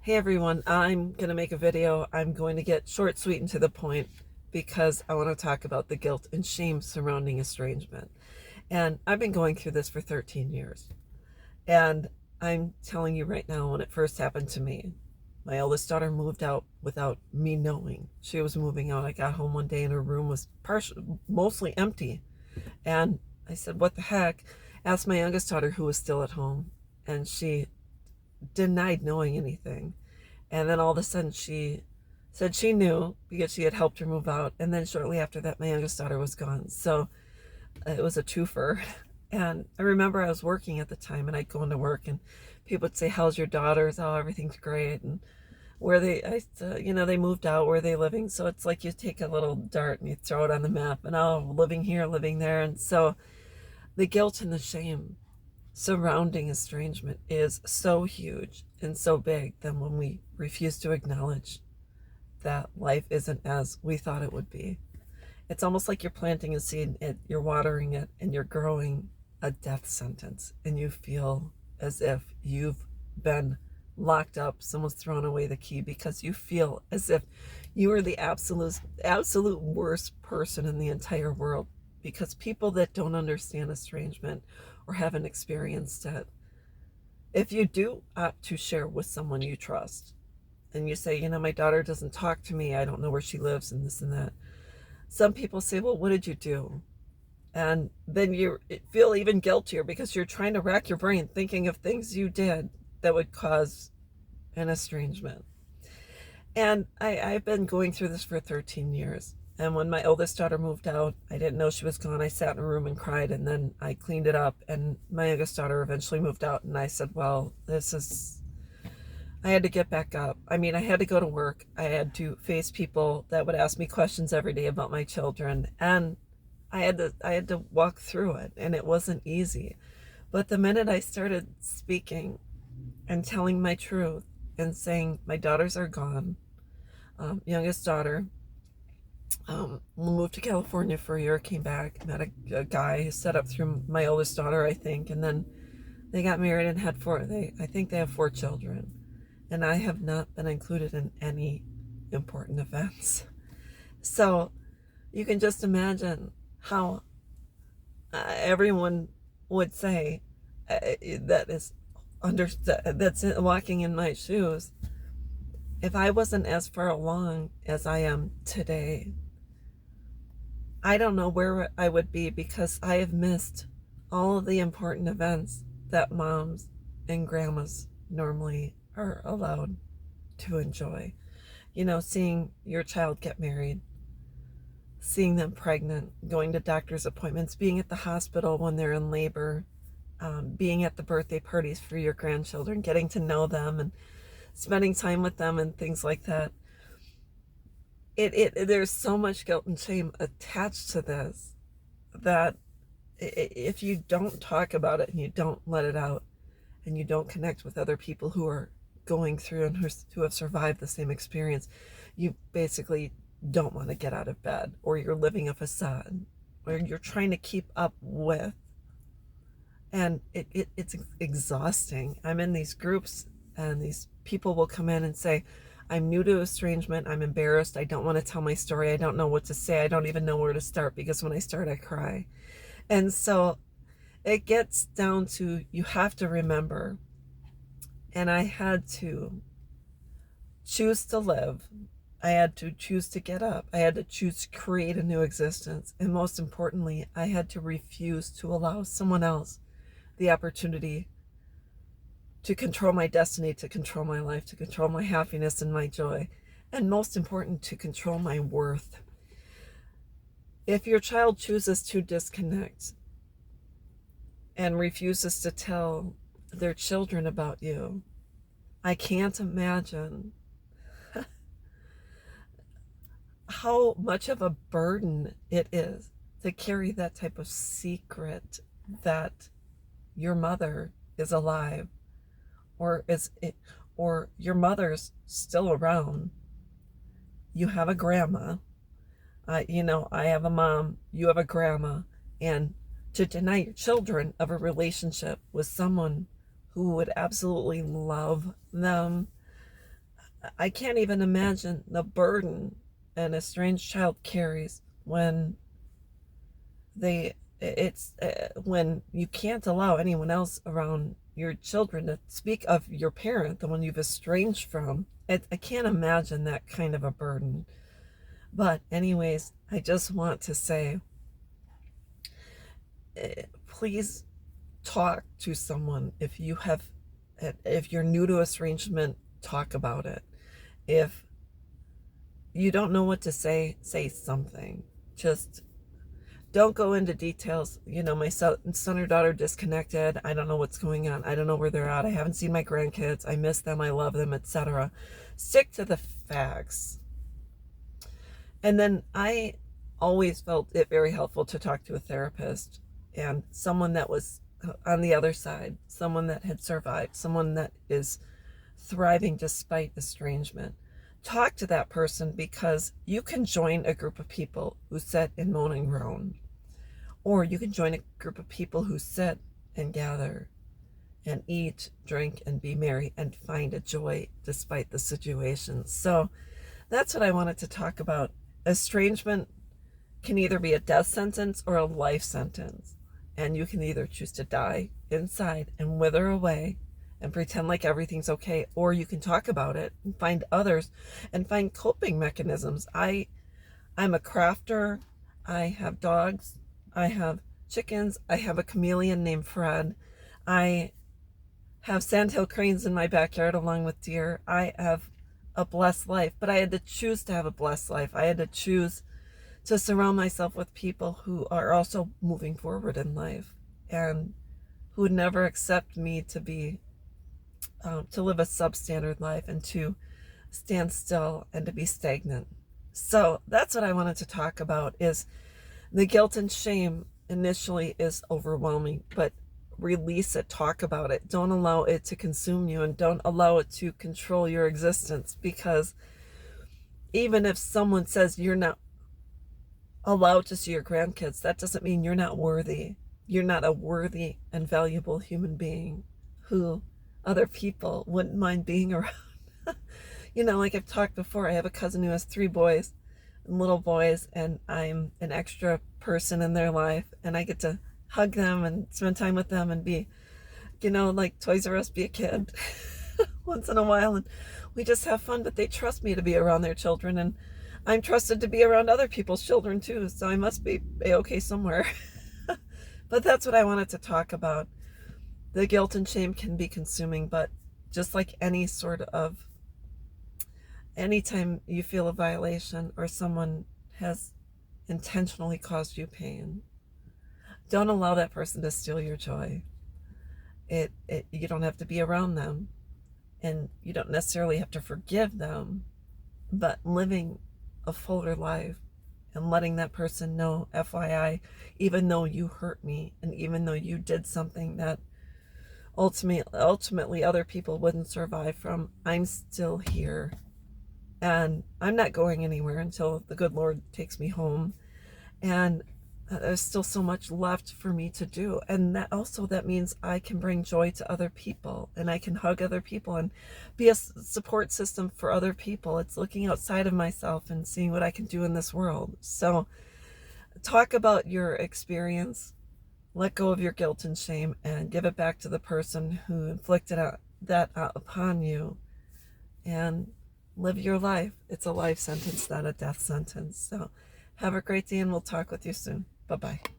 Hey everyone, I'm going to make a video. I'm going to get short, sweet, and to the point because I want to talk about the guilt and shame surrounding estrangement. And I've been going through this for 13 years. And I'm telling you right now, when it first happened to me, my eldest daughter moved out without me knowing she was moving out. I got home one day and her room was mostly empty. And I said, what the heck? Asked my youngest daughter, who was still at home, and she denied knowing anything. And then all of a sudden she said she knew because she had helped her move out. And then shortly after that, my youngest daughter was gone. So it was a twofer. And I remember I was working at the time, and I'd go into work and people would say, how's your daughters? Oh, everything's great. And they moved out, where are they living? So it's like you take a little dart and you throw it on the map, and oh, living here, living there. And so the guilt and the shame surrounding estrangement is so huge and so big that when we refuse to acknowledge that life isn't as we thought it would be, it's almost like you're planting a seed, you're watering it, and you're growing a death sentence, and you feel as if you've been locked up, someone's thrown away the key, because you feel as if you are the absolute worst person in the entire world, because people that don't understand estrangement or haven't experienced it, if you do opt to share with someone you trust, and you say, my daughter doesn't talk to me, I don't know where she lives, and this and that, some people say, well, what did you do? And then you feel even guiltier because you're trying to rack your brain thinking of things you did that would cause an estrangement. And I've been going through this for 13 years. And when my oldest daughter moved out, I didn't know she was gone. I sat in a room and cried, and then I cleaned it up. And my youngest daughter eventually moved out, and I said, well, I had to get back up. I mean, I had to go to work. I had to face people that would ask me questions every day about my children. And I had to walk through it, and it wasn't easy. But the minute I started speaking and telling my truth and saying my daughters are gone, youngest daughter, moved to California for a year, came back, met a guy set up through my oldest daughter, I think, and then they got married and had I think they have 4 children. And I have not been included in any important events. So you can just imagine how everyone would say that's walking in my shoes, if I wasn't as far along as I am today, I don't know where I would be, because I have missed all of the important events that moms and grandmas normally are allowed to enjoy. Seeing your child get married, seeing them pregnant, going to doctor's appointments, being at the hospital when they're in labor, being at the birthday parties for your grandchildren, getting to know them and spending time with them and things like that. There's so much guilt and shame attached to this that if you don't talk about it and you don't let it out and you don't connect with other people who are going through and who have survived the same experience, you basically don't want to get out of bed, or you're living a facade, or you're trying to keep up with, and it's exhausting. I'm in these groups, and these people will come in and say, I'm new to estrangement, I'm embarrassed, I don't want to tell my story, I don't know what to say, I don't even know where to start, because when I start I cry. And so it gets down to, you have to remember, and I had to choose to live, I had to choose to get up, I had to choose to create a new existence, and most importantly, I had to refuse to allow someone else the opportunity to control my destiny, to control my life, to control my happiness and my joy, and most important, to control my worth. If your child chooses to disconnect and refuses to tell their children about you, I can't imagine how much of a burden it is to carry that type of secret, that your mother is alive, or your mother's still around. You have a grandma, I have a mom, you have a grandma, and to deny your children of a relationship with someone who would absolutely love them, I can't even imagine the burden an estranged child carries when when you can't allow anyone else around your children to speak of your parent, the one you've estranged from. I can't imagine that kind of a burden. But anyways, I just want to say, please talk to someone. If you're new to estrangement, talk about it. If you don't know what to say something. Just don't go into details. My son or daughter disconnected. I don't know what's going on. I don't know where they're at. I haven't seen my grandkids. I miss them. I love them, etc. Stick to the facts. And then I always felt it very helpful to talk to a therapist and someone that was on the other side, someone that had survived, someone that is thriving despite estrangement. Talk to that person, because you can join a group of people who sit and moan and groan, or you can join a group of people who sit and gather and eat, drink, and be merry and find a joy despite the situation. So that's what I wanted to talk about. Estrangement can either be a death sentence or a life sentence. And you can either choose to die inside and wither away and pretend like everything's okay, or you can talk about it and find others and find coping mechanisms. I'm a crafter. I have dogs. I have chickens. I have a chameleon named Fred. I have sandhill cranes in my backyard along with deer. I have a blessed life, but I had to choose to have a blessed life. I had to choose to surround myself with people who are also moving forward in life and who would never accept me to be to live a substandard life and to stand still and to be stagnant. So that's what I wanted to talk about. Is the guilt and shame initially is overwhelming, but release it, talk about it. Don't allow it to consume you, and don't allow it to control your existence, because even if someone says you're not allowed to see your grandkids, that doesn't mean you're not worthy. You're not a worthy and valuable human being who other people wouldn't mind being around. Like I've talked before, I have a cousin who has 3 boys, little boys, and I'm an extra person in their life, and I get to hug them and spend time with them and be, like Toys R Us, be a kid once in a while, and we just have fun. But they trust me to be around their children, and I'm trusted to be around other people's children too, so I must be okay somewhere. But that's what I wanted to talk about. The guilt and shame can be consuming, but just like anytime you feel a violation or someone has intentionally caused you pain, don't allow that person to steal your joy. You don't have to be around them, and you don't necessarily have to forgive them, but living a fuller life and letting that person know, FYI, even though you hurt me and even though you did something that ultimately other people wouldn't survive from, I'm still here, and I'm not going anywhere until the good Lord takes me home. And there's still so much left for me to do, and that means I can bring joy to other people, and I can hug other people and be a support system for other people. It's looking outside of myself and seeing what I can do in this world. So talk about your experience, let go of your guilt and shame, and give it back to the person who inflicted that upon you, and live your life. It's a life sentence, not a death sentence. So have a great day, and we'll talk with you soon. Bye-bye.